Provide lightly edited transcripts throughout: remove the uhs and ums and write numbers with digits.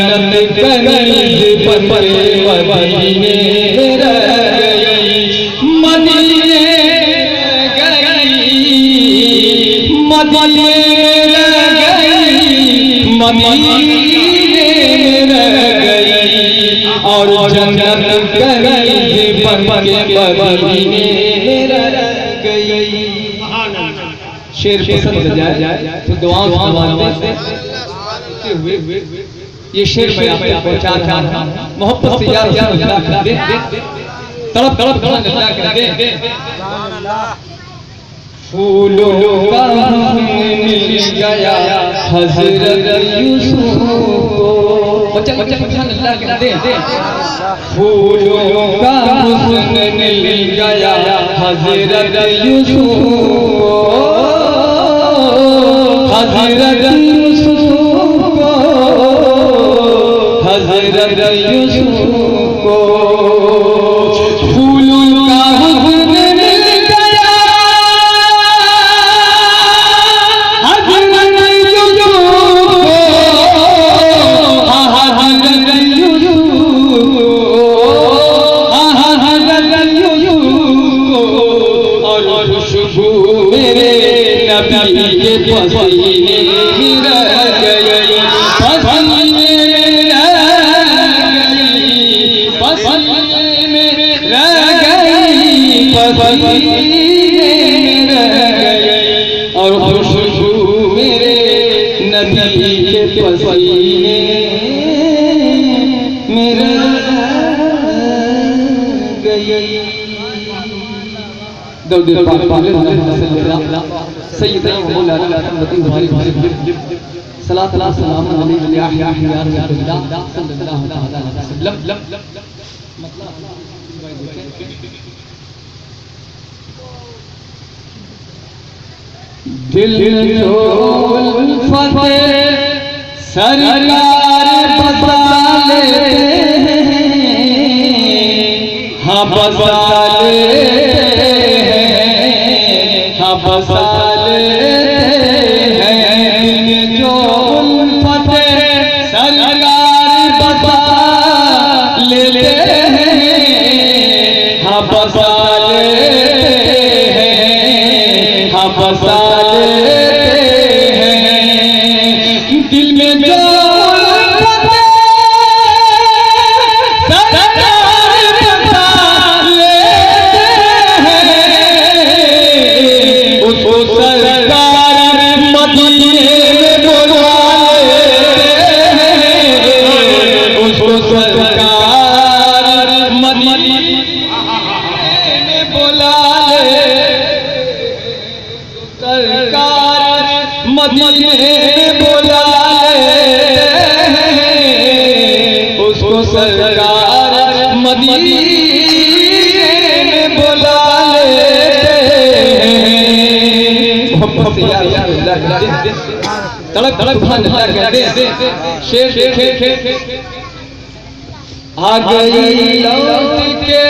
जन्नत कनीज़ पर मदीने रह गई, मदीने मदीने रह गई, मदीने रह गई और जन्नत कनीज़ पर मदीने रह गई। शेर पसंद जाए तो दुआओं से ये शेर मैं आपको पहुंचा रहा हूं। मोहब्बत से यार अल्लाह कर दे, तड़प तड़प अल्लाह कर दे। फूलों का मिल गया हज़रत यूसुफ को, बच्चा अल्लाह कर दे। फूलों का हुस्न मिल गया हज़रत यूसुफ को, हज़रत यूसुफ को, हज़रत यूसुफ को। फूलों का हुस्न मिल गया हज़रत यूसुफ को, हज़रत यूसुफ को, हज़रत यूसुफ को। और खुशबू मेरे नबी के पसीने रह गई, पसीने रह गई, पसीने रह गई और खुशबू मेरे नबी के पसीने में रह गई। दौड़ सैयदना मौलाना सल्लल्लाहु अलैहि वसल्लम। दिल जो फतेह सरकार बसा लेते हैं, हाँ बसा लेते हैं, हाँ बसा लेते हैं। दिल जो फतेह सरकार बसा लेते हैं, हाँ बसा लेते हैं, हाँ बसा लेते हैं। दिल में जो मदीने बोला उसको सरकार मदीने बोला तड़क तड़क शेर आ गई लौट के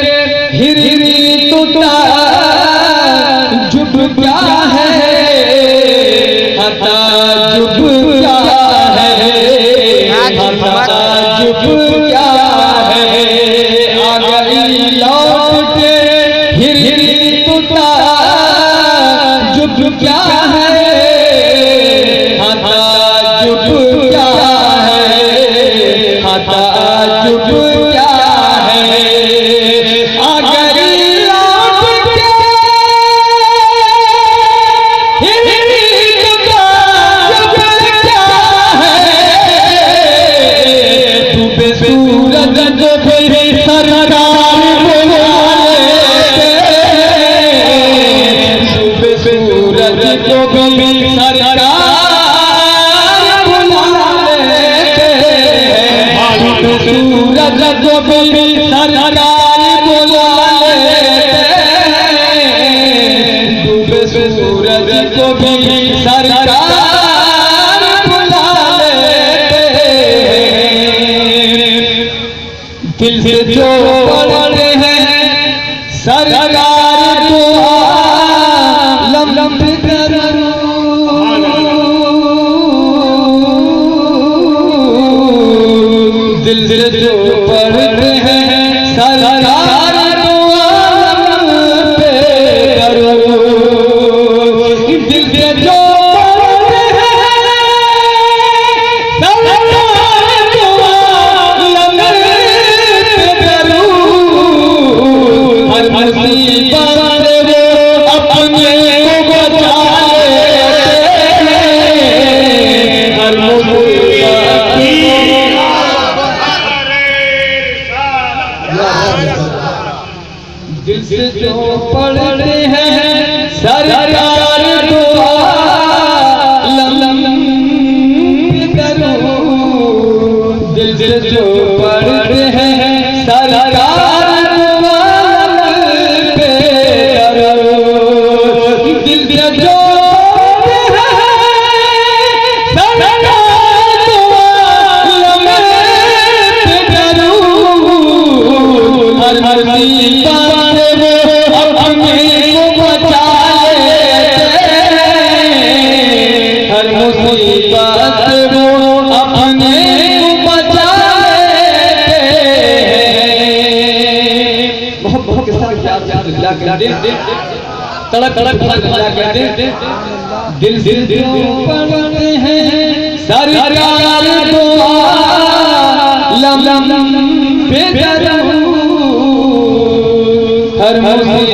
हिरनी तुता जुब क्या है, हता जुब क्या है, हता जुब क्या है। आ गई लौट के हिरनी तुता जुब क्या है, हता जुब क्या है, हता जुब क्या है। आ गई लौट के दिल से जो पढ़ते हैं सरकार तो आलम दिल से जो पढ़ते हैं सरकार तो आलम पे करो, दिल से जो पढ़ते हैं सरकार तो आलम पे करो, हर मुसीबत से वो अपने को बचा लेते हैं, हर दिल से जो पढ़ते हैं सरकार तो आलम करो, दिल से जो पढ़ते हैं सरकार तो आलम पे करो, दिल से जो हर मुसीबत से वो अपने को बचा लेते हैं, हर मुसीबत से वो अपने को बचा लेते हैं। मोहब्बत के साथ अल्लाह के तड़प तड़प अल्लाह के दिल से जो पढ़ते हैं सरकार तो आलम पे करो, हर मुसीबत